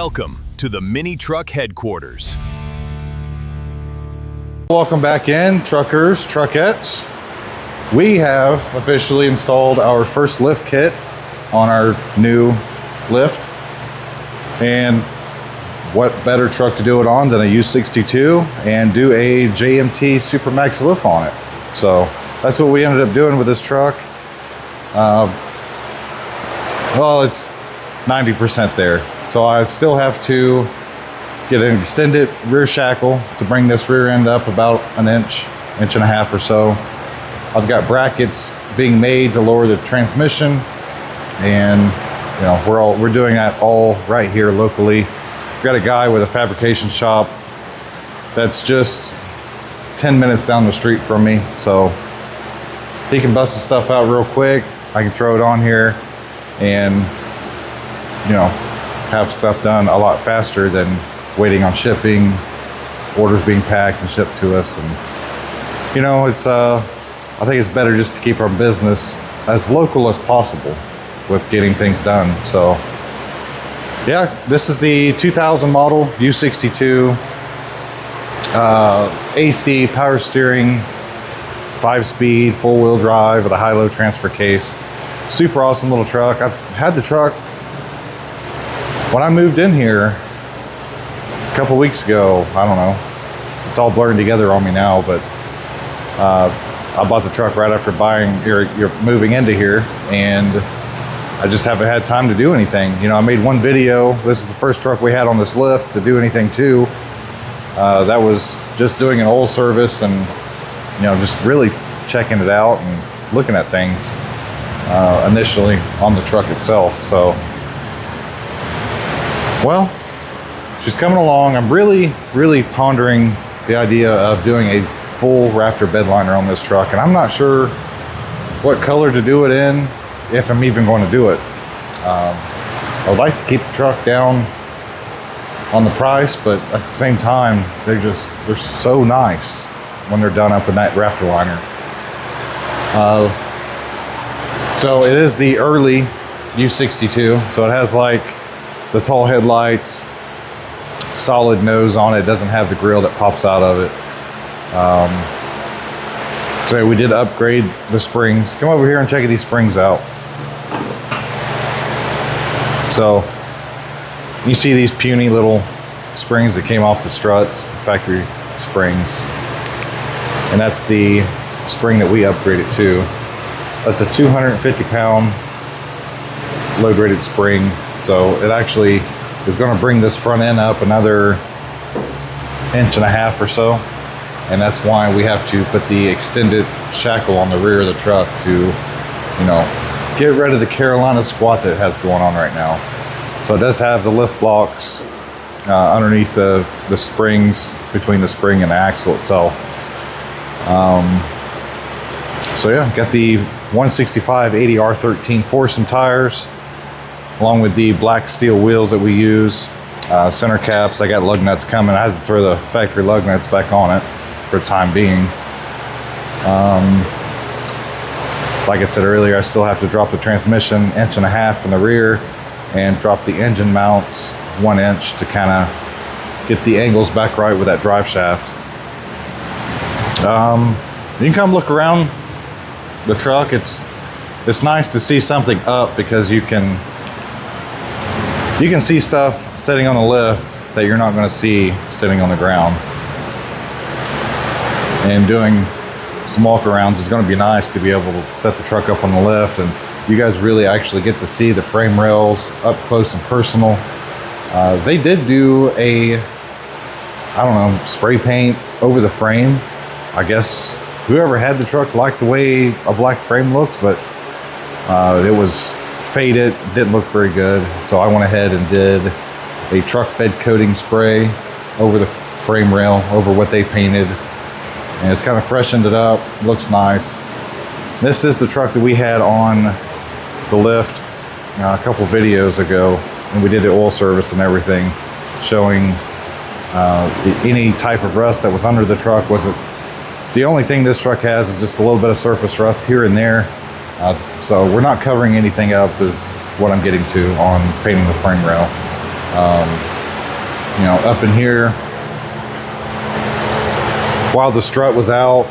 Welcome to the Mini Truck Headquarters. Welcome back in, truckers, truckettes. We have officially installed our first lift kit on our new lift. And what better truck to do it on than a U62 and do a JMT Supermax lift on it. So that's what we ended up doing with this truck. Well, it's 90% there. So I still have to get an extended rear shackle to bring this rear end up about an inch and a half or so. I've got brackets being made to lower the transmission, and you know we're doing that all right here locally. I've got a guy with a fabrication shop that's just 10 minutes down the street from me, so he can bust the stuff out real quick. I can throw it on here and you know have stuff done a lot faster than waiting on shipping, orders being packed and shipped to us. And you know, it's I think it's better just to keep our business as local as possible with getting things done. So yeah, this is the 2000 model U62 AC power steering, 5-speed full-wheel drive with a high-low transfer case. Super awesome little truck. I've had the truck when I moved in here a couple weeks ago. I don't know, it's all blurring together on me now, but I bought the truck right after you're moving into here, and I just haven't had time to do anything. You know, I made one video. This is the first truck we had on this lift to do anything to. That was just doing an oil service and, you know, just really checking it out and looking at things initially on the truck itself. So, well, she's coming along. I'm really pondering the idea of doing a full Raptor bedliner on this truck, and I'm not sure what color to do it in, if I'm even going to do it. I would like to keep the truck down on the price, but at the same time, they're so nice when they're done up in that Raptor liner. So it is the early U62, so it has like the tall headlights, solid nose on it, doesn't have the grill that pops out of it. So we did upgrade the springs. Come over here and check these springs out. So you see these puny little springs that came off the struts, factory springs, and that's the spring that we upgraded to. That's a 250-pound load-rated spring, so it actually is going to bring this front end up another inch and a half or so, and that's why we have to put the extended shackle on the rear of the truck to, you know, get rid of the Carolina squat that it has going on right now. So it does have the lift blocks underneath the springs, between the spring and the axle itself. So yeah, got the 165/80 R13 Foursome tires, along with the black steel wheels that we use. Center caps, I got lug nuts coming. I had to throw the factory lug nuts back on it for the time being. Like I said earlier, I still have to drop the transmission 1.5 inches in the rear and drop the engine mounts 1 inch to kind of get the angles back right with that drive shaft. You can come look around the truck. It's nice to see something up, because you can see stuff sitting on the lift that you're not going to see sitting on the ground. And doing some walkarounds is going to be nice to be able to set the truck up on the lift, and you guys really actually get to see the frame rails up close and personal. They did do a, I don't know, spray paint over the frame. I guess whoever had the truck liked the way a black frame looked, but it was faded, didn't look very good. So I went ahead and did a truck bed coating spray over the frame rail, over what they painted. And it's kind of freshened it up, looks nice. This is the truck that we had on the lift a couple videos ago, and we did the oil service and everything, showing any type of rust that was under the truck. The only thing this truck has is just a little bit of surface rust here and there. So we're not covering anything up, is what I'm getting to on painting the frame rail. You know, up in here, while the strut was out,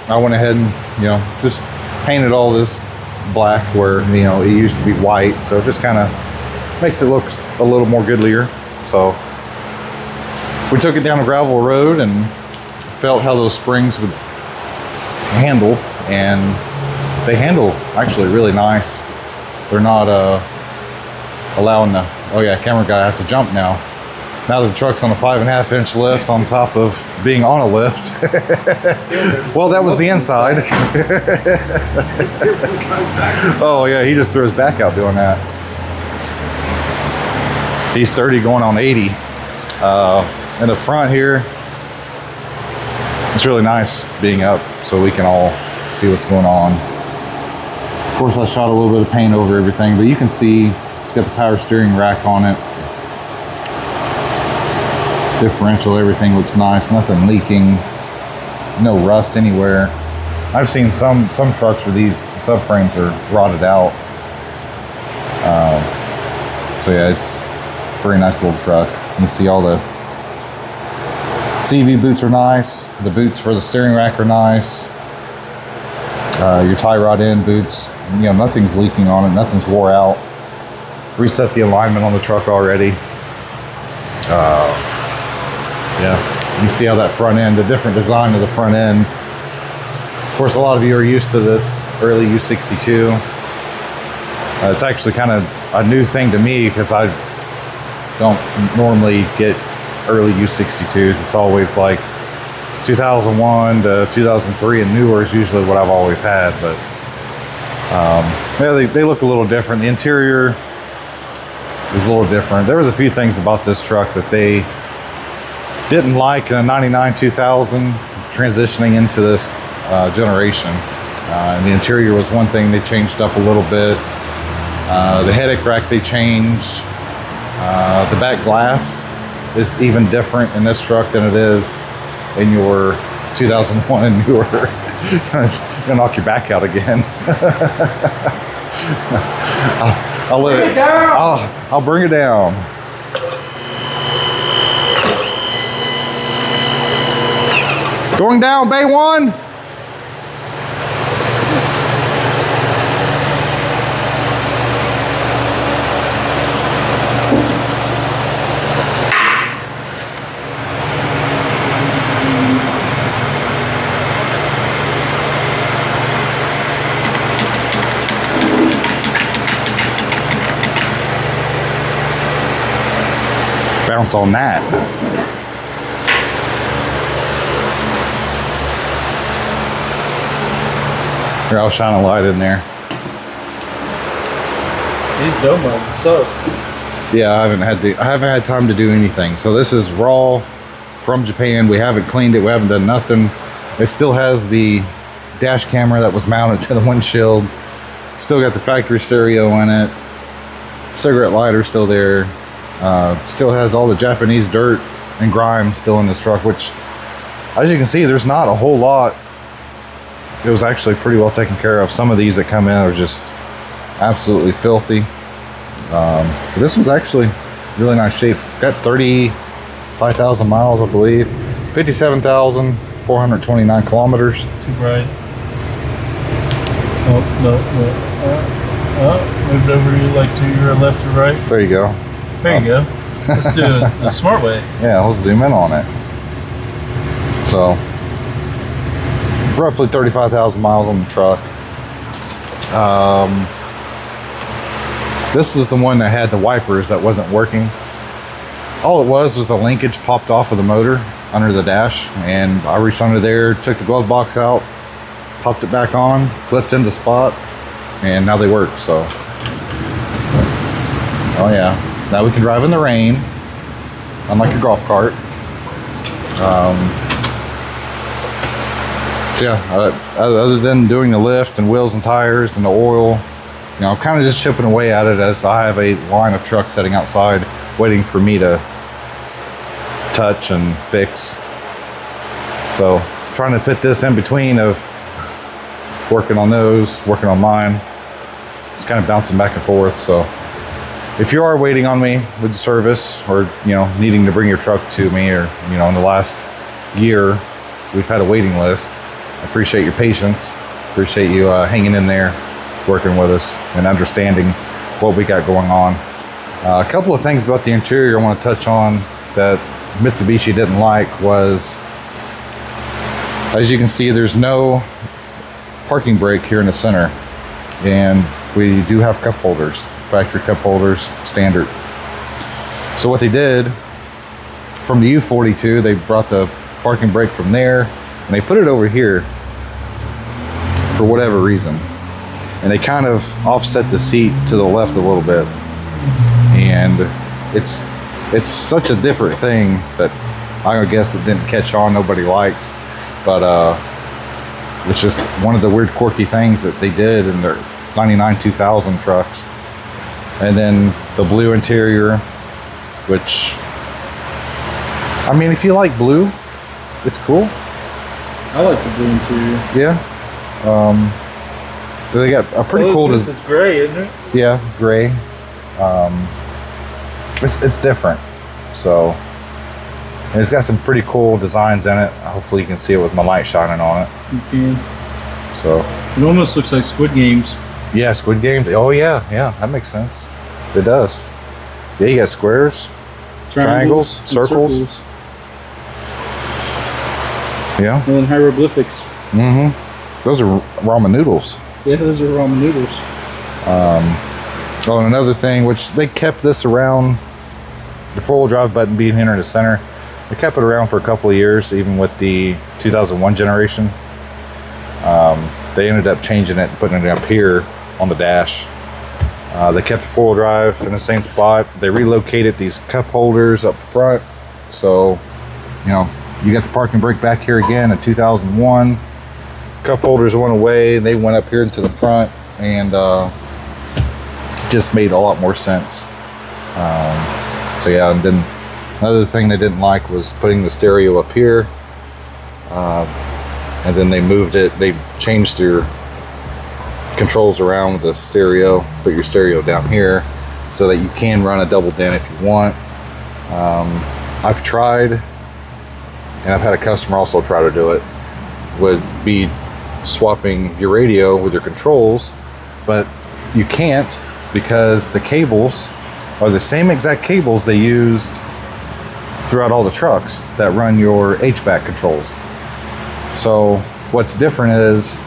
I went ahead and, you know, just painted all this black where, you know, it used to be white. So it just kind of makes it look a little more goodlier. So we took it down a gravel road and felt how those springs would handle, and they handle actually really nice. They're not allowing the, oh yeah, camera guy has to jump now. Now the truck's on a 5.5 inch lift on top of being on a lift. Well, that was the inside. Oh yeah, he just threw his back out doing that. He's 30 going on 80. In the front here, it's really nice being up so we can all see what's going on. Of course, I shot a little bit of paint over everything, but you can see it's got the power steering rack on it. Differential, everything looks nice, nothing leaking, no rust anywhere. I've seen some trucks where these subframes are rotted out. So yeah, it's a very nice little truck. You see all the CV boots are nice. The boots for the steering rack are nice. Your tie rod end boots, you know, nothing's leaking on it, nothing's wore out. Reset the alignment on the truck already. Yeah, you see how that front end, the different design of the front end. Of course, a lot of you are used to this early U62. It's actually kind of a new thing to me because I don't normally get early U62s. It's always like 2001 to 2003 and newer is usually what I've always had. But yeah, they look a little different. The interior is a little different. There was a few things about this truck that they didn't like in a 99 2000 transitioning into this generation. And the interior was one thing they changed up a little bit. The headache rack they changed. The back glass is even different in this truck than it is in your 2001 and newer. You're gonna knock your back out again. I'll bring it down. Going down, Bay 1. Bounce on that. Here, I'll shine a light in there. These donuts suck. Yeah, I haven't had time to do anything. So this is raw from Japan. We haven't cleaned it. We haven't done nothing. It still has the dash camera that was mounted to the windshield. Still got the factory stereo in it. Cigarette lighter still there. Still has all the Japanese dirt and grime still in this truck, which, as you can see, there's not a whole lot. It was actually pretty well taken care of. Some of these that come in are just absolutely filthy. But this one's actually really nice shape. It's got 35,000 miles, I believe. 57,429 kilometers. Too bright. Oh, no. Moved over to like to your left or right. There you go. There you go. Let's do it the smart way. Yeah, let's zoom in on it. So, roughly 35,000 miles on the truck. This was the one that had the wipers that wasn't working. All it was the linkage popped off of the motor under the dash, and I reached under there, took the glove box out, popped it back on, clipped into spot, and now they work. So, oh yeah, now we can drive in the rain, unlike a golf cart. So yeah, other than doing the lift and wheels and tires and the oil, you know, I'm kind of just chipping away at it as I have a line of trucks sitting outside waiting for me to touch and fix. So trying to fit this in between of working on those, working on mine. It's kind of bouncing back and forth. So if you are waiting on me with service, or needing to bring your truck to me, or in the last year we've had a waiting list, I appreciate your patience, appreciate you hanging in there, working with us and understanding what we got going on. A couple of things about the interior I want to touch on that Mitsubishi didn't like was, as you can see, there's no parking brake here in the center, and we do have cup holders, factory cup holders, standard. So what they did from the U42, they brought the parking brake from there and they put it over here for whatever reason, and they kind of offset the seat to the left a little bit, and it's such a different thing that I guess it didn't catch on, nobody liked, but it's just one of the weird quirky things that they did in their 99 2000 trucks. And then the blue interior, which, I mean, if you like blue, it's cool. I like the blue interior. Yeah. They got a pretty cool This is gray, isn't it? Yeah, gray. It's different. So, and it's got some pretty cool designs in it. Hopefully you can see it with my light shining on it. You can. So it almost looks like Squid Games. Yeah, Squid Games. Oh yeah, that makes sense. It does. Yeah, you got squares, triangles, circles. Yeah. And then hieroglyphics. Mm-hmm. Those are ramen noodles. Yeah, those are ramen noodles. Oh, and another thing, which they kept this around, the four-wheel drive button being here in the center, they kept it around for a couple of years, even with the 2001 generation. They ended up changing it and putting it up here on the dash. They kept the four-wheel drive in the same spot. They relocated these cup holders up front, so you got the parking brake back here again in 2001. Cup holders went away, they went up here into the front, and just made a lot more sense. So yeah, and then another thing they didn't like was putting the stereo up here, and then they moved it, they changed their controls around with the stereo, put your stereo down here so that you can run a double din if you want. I've tried, and I've had a customer also try to do it, would be swapping your radio with your controls, but you can't, because the cables are the same exact cables they used throughout all the trucks that run your HVAC controls. So what's different is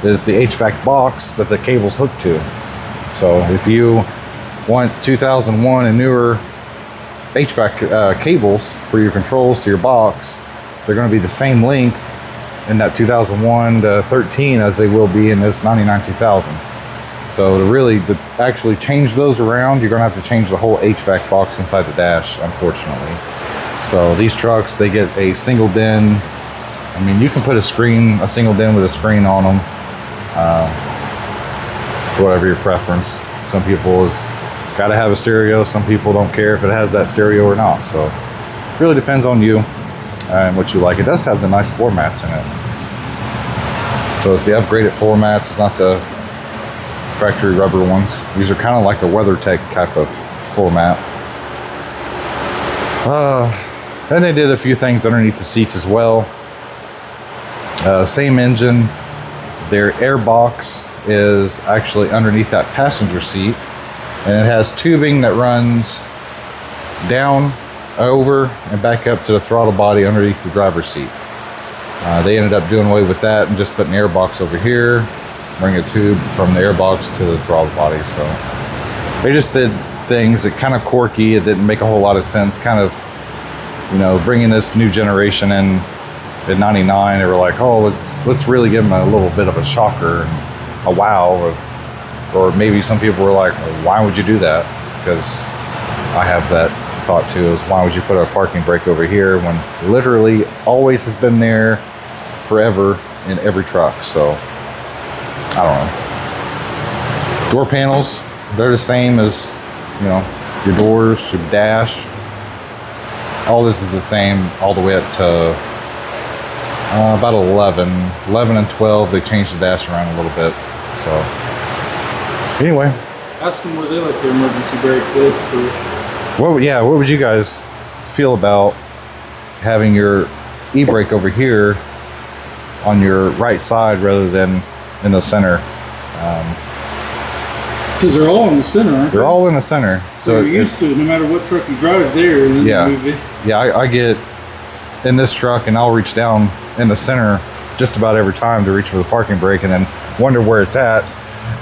the HVAC box that the cable's hooked to. So if you want 2001 and newer HVAC cables for your controls to your box, they're going to be the same length in that 2001 to 13 as they will be in this 99 2000. So to actually change those around, you're going to have to change the whole HVAC box inside the dash, unfortunately. So these trucks, they get a single din. I mean, you can put a single din with a screen on them, whatever your preference. Some people got to have a stereo. Some people don't care if it has that stereo or not. So it really depends on you and what you like. It does have the nice floor mats in it. So it's the upgraded floor mats. It's not the factory rubber ones. These are kind of like a WeatherTech type of floor mat. And they did a few things underneath the seats as well. Same engine. Their air box is actually underneath that passenger seat, and it has tubing that runs down, over, and back up to the throttle body underneath the driver's seat. They ended up doing away with that and just putting an air box over here, bring a tube from the air box to the throttle body. So they just did things that kind of quirky. It didn't make a whole lot of sense. Kind of, bringing this new generation in at 99, they were like, oh, let's really give them a little bit of a shocker, a wow, or maybe some people were like, well, why would you do that? Because I have that thought too, is why would you put a parking brake over here when literally always has been there forever in every truck? So I don't know. Door panels, they're the same as your doors, your dash. All this is the same all the way up to about 11 and 12. They changed the dash around a little bit. So anyway, Ask them where they like their emergency brake clip for. What would you guys feel about having your e-brake over here on your right side rather than in the center? Because they're all in the center, aren't they? They're all in the center. So you're used to it, no matter what truck you drive there, and then Yeah. you move it. Yeah, I get in this truck and I'll reach down in the center just about every time to reach for the parking brake and then wonder where it's at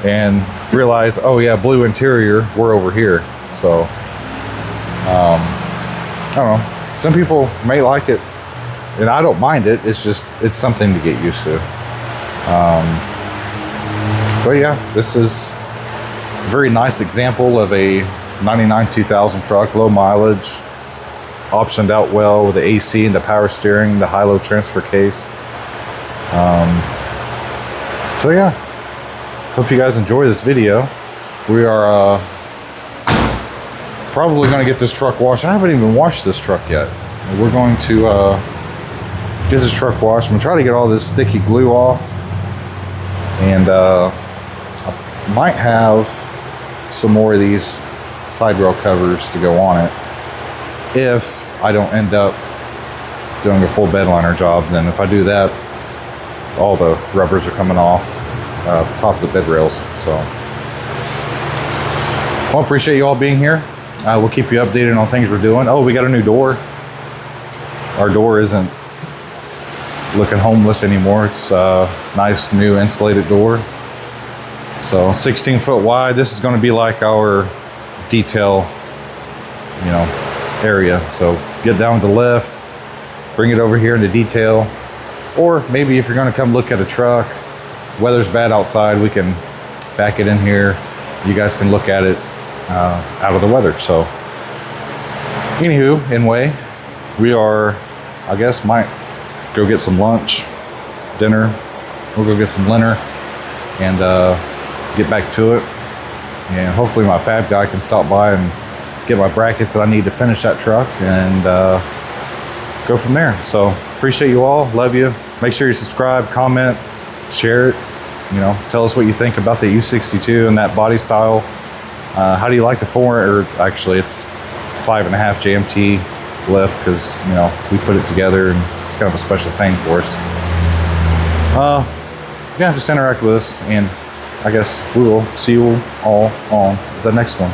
and realize, oh yeah, blue interior, we're over here. So, I don't know. Some people may like it and I don't mind it. It's just, it's something to get used to. But yeah, this is a very nice example of a 99 2000 truck, low mileage, optioned out well with the AC and the power steering, the high-low transfer case. So yeah, hope you guys enjoy this video. We are probably going to get this truck washed. I haven't even washed this truck yet. We're going to get this truck washed. I'm going to try to get all this sticky glue off, and I might have some more of these side rail covers to go on it if I don't end up doing a full bed liner job. Then if I do that, all the rubbers are coming off the top of the bed rails. So well, appreciate you all being here. We'll keep you updated on things we're doing. Oh, we got a new door. Our door isn't looking homeless anymore. It's a nice new insulated door. So 16 foot wide. This is going to be like our detail, you know, area. So get down with the lift, bring it over here into detail, or maybe if you're going to come look at a truck, weather's bad outside, we can back it in here. You guys can look at it out of the weather. So anywho, anyway, we are, I guess, might go get some lunch, dinner. We'll go get some dinner and get back to it. And hopefully my fab guy can stop by and get my brackets that I need to finish that truck and go from there. So appreciate you all. Love you. Make sure you subscribe, comment, share it. You know, tell us what you think about the U62 and that body style. How do you like the 4, or actually it's 5.5 JMT lift, because, you know, we put it together and it's kind of a special thing for us. Yeah, just interact with us, and I guess we will see you all on the next one.